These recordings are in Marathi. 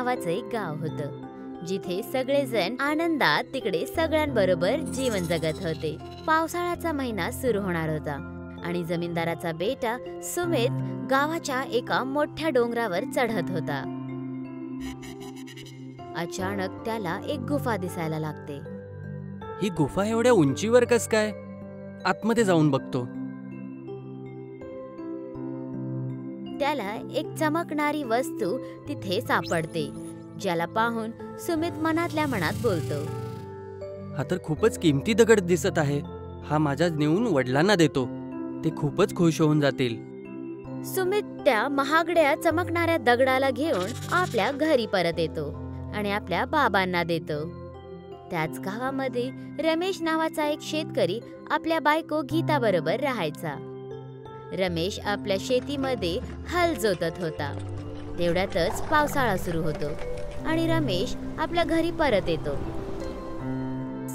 नावाचं एक गाव होतं, जिथे सगळेजण आनंदात तिकडे सगळ्यांबरोबर जीवन जगत होते. पावसाळ्याचा महिना सुरू होणार होता आणि जमीनदाराचा बेटा सुमित गावाच्या एका मोठ्या डोंगरावर चढत होता. अचानक त्याला एक गुफा दिसायला लागते. ही गुफा एवढ्या उंचीवर कस काय? आतमध्ये जाऊन बघतो. त्याला एक चमकणारी वस्तू तिथे सापडते, ज्याला पाहून सुमित मनातल्या मनात बोलतो, हा तर खूपच किमती दगड दिसत आहे. हा माझ्या नेऊन वडिलांना देतो, ते खूपच खुश होऊन जातील. सुमित त्या महागड्या चमकणाऱ्या दगडाला घेऊन आपल्या घरी परत येतो आणि आपल्या बाबांना देतो. त्याच गावामध्ये रमेश नावाचा एक शेतकरी आपल्या बायको गीता बरोबर राहायचा. रमेश आपल्या शेतीमध्ये हल जोतत होता. तेवढ्यातच पावसाळा सुरू होतो आणि रमेश आपल्या घरी परत येतो.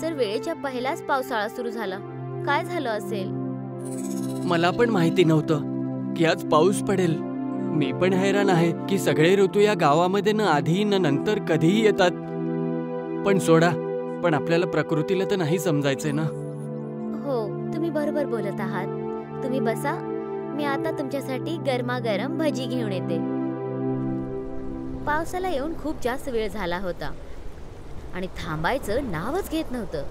सर, वेळेच्या पहिलाच पावसाळा सुरू झाला. काय झालं असेल? मला पण माहिती नव्हतं की आज पाऊस पडेल. मी पण हैराण आहे की सगळे ऋतू या गावामध्ये न आधी न नंतर कधीही येतात. पण सोडा, पण आपल्याला प्रकृतीला तर नाही समजायचंय ना. हो, तुम्ही बरोबर बोलत आहात. तुम्ही बसा, मी आता तुमच्यासाठी गरमागरम भजी घेऊन येते. पावसाला येऊन खूप जास्त वेळ झाला होता आणि थांबायचं नावच घेत नव्हतं.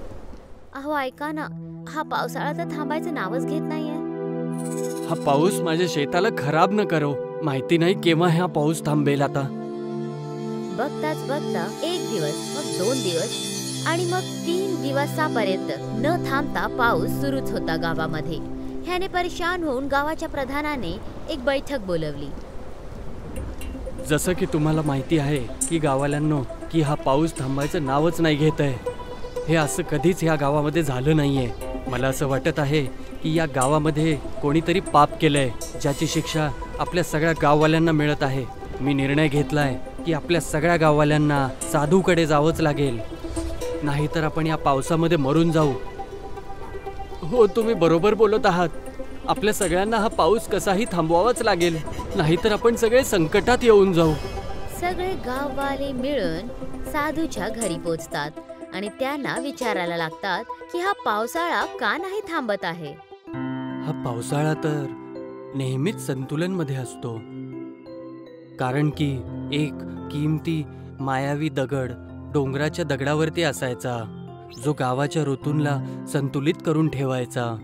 अहो ऐका ना, हा पावसाळा तर थांबायचं नावच घेत नाहीये. हा पाऊस माझ्या शेताला खराब न करो. माहिती नाही केव्हा हा पाऊस थांबेल. आता बघताच बघता एक दिवस, मग 2 दिवस आणि मग 3 दिवसापर्यंत न थांबता पाऊस सुरूच होता गावामध्ये. ह्याने परेशान होऊन गावाच्या प्रधानाने एक बैठक बोलवली. जसं की तुम्हाला माहिती आहे की गावाल्यांनो, की हा पाऊस थांबायचं नावच नाही घेत आहे. हे असं कधीच ह्या गावामध्ये झालं नाहीये. मला असं वाटत आहे की या गावामध्ये कोणीतरी पाप केलंय, ज्याची शिक्षा आपल्या सगळ्या गाववाल्यांना मिळत आहे. मी निर्णय घेतलाय की आपल्या सगळ्या गाववाल्यांना साधूकडे जावंच लागेल, नाहीतर आपण या पावसामध्ये मरून जाऊ. हो, तुम्ही बरोबर बोलत आहात. आपल्या सगळ्यांना हा पाऊस कसाही थांबवावाच लागेल, नाहीतर आपण सगळे संकटात येऊन जाऊ. सगळे गाववाले मिळून साधूच्या घरी पोचतात आणि त्यांना विचारायला लागतात की हा पावसाळा का नाही थांबत आहे. हा पावसाळा तर नेहमीच संतुलन मध्ये असतो, कारण की एक किमती मायावी दगड डोंगराच्या दगडावरती असायचा, जो गावाच्या ऋतूंना संतुलित करून ठेवायचा.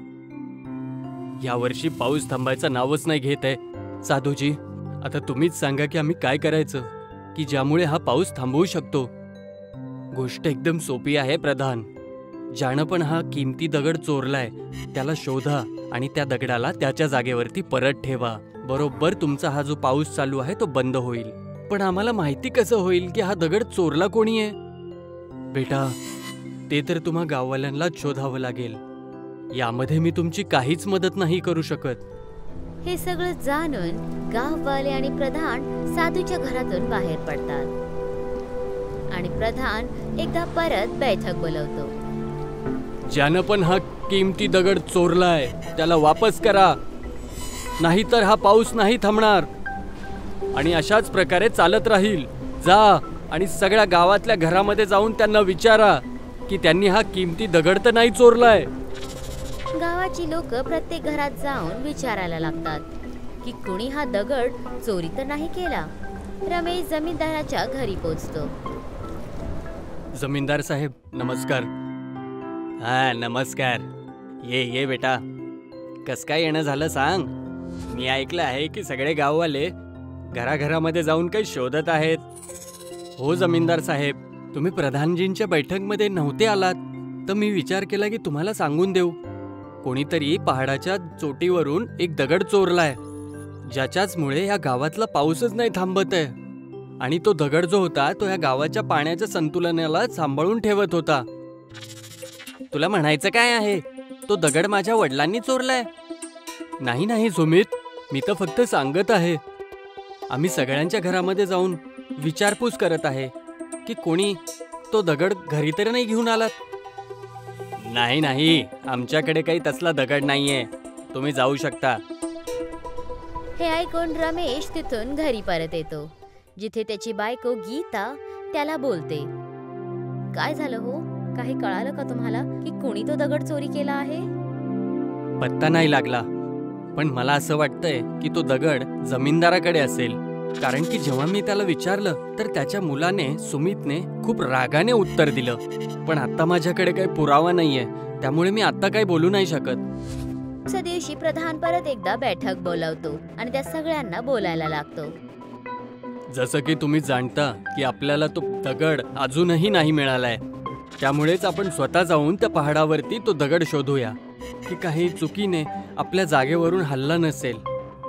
यावर्षी पाऊस थांबायचं नावच नाही घेत आहे. साधूजी, आता तुम्हीच सांगा की आम्ही काय करायचं की ज्यामुळे हा पाऊस थांबवू शकतो. गोष्ट एकदम सोपी आहे प्रधान. ज्यानं पण हा किमती दगड चोरलाय त्याला शोधा आणि त्या दगडाला त्याच्या जागेवरती परत ठेवा. बरोबर तुमचा हा जो पाऊस चालू आहे तो बंद होईल. पण आम्हाला माहिती कसं होईल की हा दगड चोरला कोणी आहे? बेटा, ते तर तुम्हा गाववाल्यांनाच शोधावं लागेल. यामध्ये मी तुमची काहीच मदत नाही करू शकत. हे सगळं जाणून गाववाले आणि प्रधान साधूच्या घरातून बाहेर पडतात आणि प्रधान एकदा परत बैठक बोलवतो. ज्यानं पण हा किमती दगड चोरलाय त्याला वापस करा, नाहीतर हा पाऊस नाही थांबणार आणि अशाच प्रकारे चालत राहील. जा आणि सगळ्या गावातल्या घरामध्ये जाऊन त्यांना विचारा की त्यांनी हा किमती दगड तर नाही चोरलाय. गावाची लोक प्रत्येक घरात जाऊन विचारायला लागतात की कुणी हा दगड चोरी तर नाही केला. रमेश जमीनदाराच्या घरी पोहोचतो. जमीनदार साहेब, नमस्कार. हा, नमस्कार. ये बेटा. कस काय येणं झालं सांग. मी ऐकलं आहे की सगळे गाववाले घराघरामध्ये जाऊन काही शोधत आहेत. हो जमीनदार साहेब, तुम्ही प्रधानजींच्या बैठकमध्ये नव्हते आलात, तर मी विचार केला की तुम्हाला सांगून देऊ. कोणीतरी पहाडाच्या चोटीवरून एक दगड चोरलाय, ज्याच्याच मुळे या गावातला पाऊसच नाही थांबत आहे. आणि तो दगड जो होता तो या गावाच्या पाण्याच्या संतुलनाला सांभाळून ठेवत होता. तुला म्हणायचं काय आहे? तो दगड माझ्या वडिलांनी चोरलाय? नाही नाही सुमित, मी तर फक्त सांगत आहे. आम्ही सगळ्यांच्या घरामध्ये जाऊन विचारपूस करत आहे की कोणी तो दगड घरी तरी नाही घेऊन आलात. नाही नाही, आमच्याकडे काही तसला दगड नाहीये, तुम्ही जाऊ शकता. हे ऐकून रमेश तिथून घरी परत येतो. जिथे त्याची बायको गीता त्याला बोलते, काय झालं हो? काही कळालं का तुम्हाला की कोणी तो दगड चोरी केला आहे? पत्ता नाही लागला, पण मला असं वाटतंय की तो दगड जमीनदाराकडे असेल. कारण की जेव्हा मी त्याला विचारलं तर त्याच्या मुलाने सुमितने खूप रागाने उत्तर दिलं. पण आता माझ्याकडे काही पुरावा नाहीये, त्यामुळे मी आता काही बोलू नाही शकत. दुसऱ्या दिवशी प्रधान परत एकदा बैठक बोलावतो आणि त्या सगळ्यांना बोलायला लागतो. जसं की तुम्ही जाणता की आपल्याला तो दगड अजूनही नाही मिळालाय, त्यामुळेच आपण स्वतः जाऊन त्या पहाडावरती तो दगड शोधूया. की काही चुकीने आपल्या जागेवरून हल्ला नसेल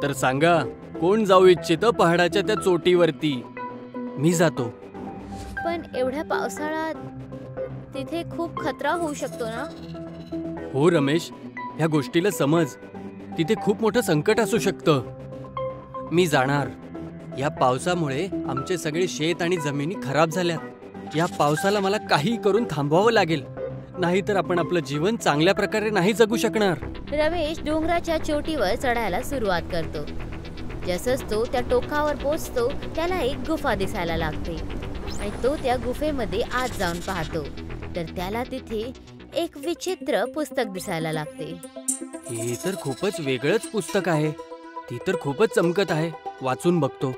तर सांगा, कोण जाऊ इच्छितं पहाडाच्या त्या चोटीवरती? मी जातो. पण एवढ्या पावसाळ्यात तिथे खूप खतरा होऊ शकतो ना? हो रमेश, ह्या गोष्टीला समज. तिथे खूप मोठं संकट असू शकतं. मी जाणार. या पावसामुळे आमचे सगळे शेत आणि जमिनी खराब झाल्यात. या पावसाला मला काही करून थांबवावं लागेल, नाहीतर आपण आपलं जीवन चांगल्या प्रकारे नाही जगू शकणार. रमेश डोंगराच्या चोटीवर चढायला सुरुवात करतो. जसंच तो त्या टोकावर पोहोचतो त्याला एक गुफा दिसायला लागते आणि तो त्या गुफेमध्ये आत जाऊन पाहतो तर त्याला तिथे एक विचित्र पुस्तक दिसायला लागते. हे तर खूपच वेगळंच पुस्तक आहे. ती तर खूपच चमकत आहे. वाचून बघतो.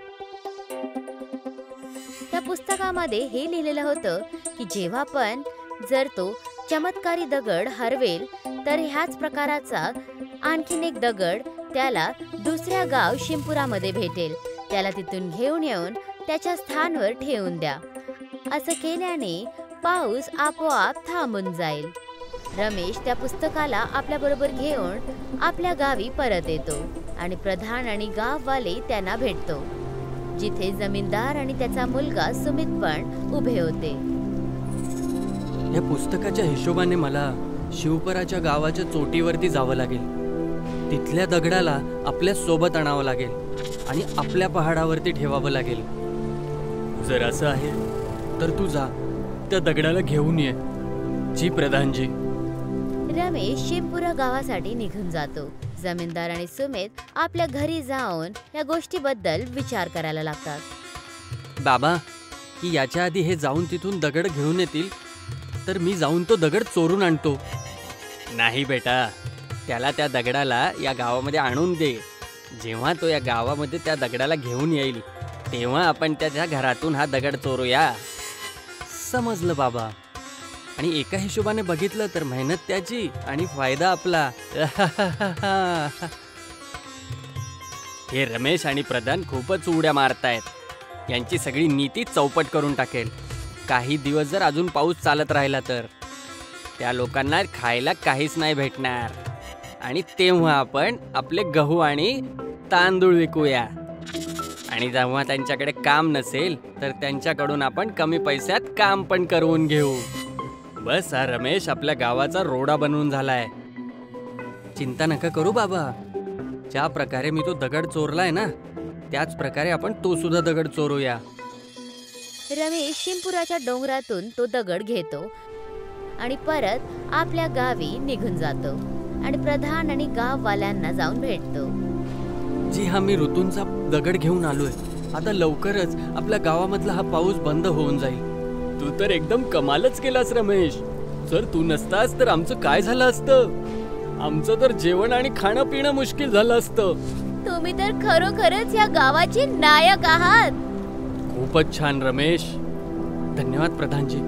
त्या पुस्तकामध्ये हे लिहिलेलं होतं की जेव्हा पण जर तो चमत्कारी दगड हरवेल तर ह्याच प्रकाराचा आणखीन एक दगड त्याला दुसऱ्या गाव शिंपुरामध्ये भेटेल. त्याला तिथून घेऊन येऊन त्याच्या स्थानावर ठेवून द्या. असं केल्याने पाऊस आपोआप थांबून जाईल. रमेश त्या पुस्तकाला आपल्या बरोबर घेऊन आपल्या गावी परत येतो आणि प्रधान आणि गाववाले त्यांना भेटतो, जिथे जमीनदार आणि त्याचा मुलगा सुमित पण उभे होते. या पुस्तकाच्या हिशोबाने मला शिवपराच्या गावाच्या चोटीवरती जावं लागेल. तिथल्या दगडाला आपल्या सोबत आणावं लागेल आणि आपल्या पहाडावरती ठेवावं लागेल. जर असं आहे तर तू जा, त्या दगडाला घेऊन ये. जी प्रधानजी. रमेश शिंपुरा गावासाठी निघून जातो. जमीनदार आणि सुमित आपल्या घरी जाऊन या गोष्टीबद्दल विचार करायला लागतात. बाबा, की याच्या आधी हे जाऊन तिथून दगड घेऊन येतील तर मी जाऊन तो दगड चोरून आणतो. नाही बेटा, त्याला त्या दगडाला या गावामध्ये आणून दे. जेव्हा तो या गावामध्ये त्या दगडाला घेऊन येईल तेव्हा आपण त्याच्या घरातून हा दगड चोरूया. समजलं बाबा. आणि एका हिशोबाने बघितलं तर मेहनत त्याची आणि फायदा आपला. हे रमेश आणि प्रधान खूपच उड्या मारतायत. यांची सगळी नीती चौपट करून टाकेल. काही दिवस जर अजून पाऊस चालत राहिला तर त्या लोकांना खायला काहीच नाही भेटणार आणि तेव्हा आपण आपले गहू आणि तांदूळ विकूया. आणि जेव्हा त्यांच्याकडे काम नसेल तर त्यांच्याकडून आपण कमी पैशात काम पण करून घेऊ. बस हा रमेश आपल्या गावाचा रोडा बनवून झालाय. चिंता नका करू बाबा. ज्या प्रकारे मी तो दगड चोरलाय ना, त्याच प्रकारे आपण तो सुद्धा दगड चोरूया. रमेश शिंपुराच्या डोंगरातून तो दगड घेतो आणि परत आपल्या गावी निघून जातो आणि प्रधान आणि गाववाल्यांना जाऊन भेटतो. जी हा, मी ऋतूंचा दगड घेऊन आलोय. आता लवकरच आपल्या गावामधला हा पाऊस बंद होऊन जाईल. तू तर एकदम कमालच केलास रमेश. जर तू नसतास तर आमचं काय झालं असतं? आमचं तर जेवण आणि खाणं पिणं मुश्किल झालं असतं. तुम्ही तर खरोखरच या गावाचे नायक आहात. खूपच छान रमेश. धन्यवाद प्रधानजी.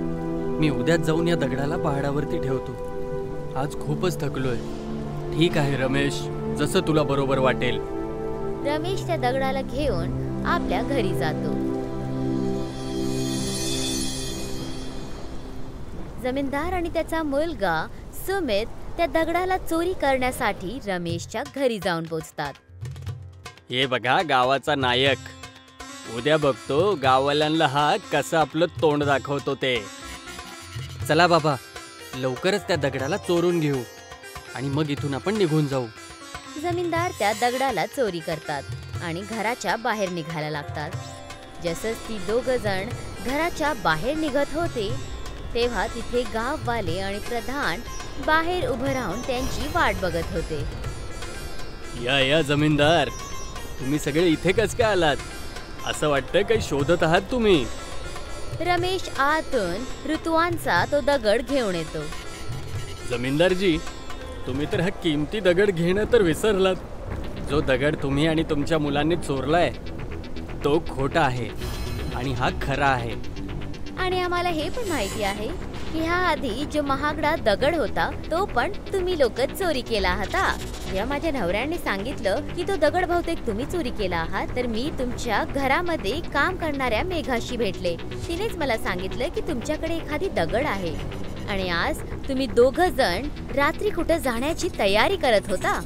मी उद्याच जाऊन या दगडाला पहाडावरती ठेवतो. आज खूपच थकलोय. ठीक आहे रमेश, जसं तुला बरोबर वाटेल. रमेश त्या दगडाला घेऊन आपल्या घरी जातो. जमीनदार आणि त्याचा मुलगा सुमित त्या दगडाला चोरी करण्यासाठी रमेशच्या घरी जाऊन पोहोचतात. हे बघा गावाचा नायक. उद्या बघतो गाववाल्यांना हा कसं आपलं तोंड दाखवतो ते. चला बाबा, लवकरच त्या दगडाला चोरून घेऊ आणि मग इथून आपण निघून जाऊ. जमीनदार त्या दगडाला चोरी करतात आणि घराच्या बाहेर निघायला लागतात. जसंच ती दोघं जण घराच्या बाहेर निघत होते तेव्हा तिथे गाववाले आणि प्रधान बाहेर उभं राहून त्यांची वाट बघत होते. या जमीनदार, तुम्ही सगळे इथे कस काय आलात? असं वाटतं काही शोधत आहात तुम्ही. रमेश आतून ऋतुवांचा तो दगड घेऊन येतो. जमीनदारजी, तुम्ही तर हा किमती दगड घेणं तर विसरलात. जो दगड तुम्ही आणि तुमच्या मुलांनी चोरलाय तो खोटा आहे आणि हा खरा आहे. आणि आम्हाला हे पण माहिती आहे की ह्या आधी जो महागडा दगड होता तो पण तुम्ही लोक चोरी केला होता. जेव्हा माझ्या नवऱ्याने सांगितलं की तो दगड बहुतेक तुम्ही चोरी केला आहात, तर मी तुमच्या घरामध्ये काम करणाऱ्या मेघाशी भेटले. तिनेच मला सांगितलं की तुमच्याकडे एखादी दगड आहे आणि आज तुम्ही दोघं जण रात्री कुठं जाण्याची तयारी करत होता.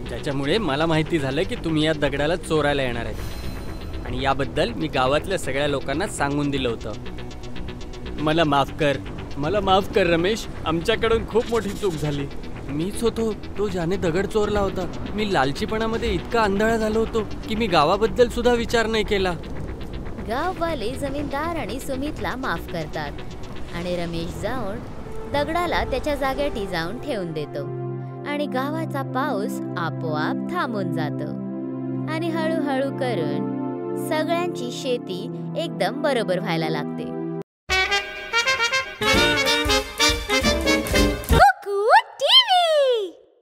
त्याच्यामुळे मला माहिती झालं की तुम्ही या दगडाला चोरायला येणार आहे आणि याबद्दल मी गावातल्या सगळ्या लोकांना सांगून दिलं होतं. मला माफ कर रमेश. आमच्याकडून खूप मोठी चूक झाली. मीच होतो तो ज्याने दगड चोरला होता. मी लालचीपणामध्ये इतका आंधळा झालो होतो की मी गावाबद्दल सुद्धा विचार नाही केला. गाववाले जमीनदार आणि सुमितला माफ करतात आणि रमेश जाऊन दगडाला त्याच्या जागेटी जाऊन ठेवून देतो आणि गावाचा पाऊस आपोआप थांबून जातो आणि हळूहळू करून सगळ्यांची शेती एकदम बरोबर व्हायला लागते.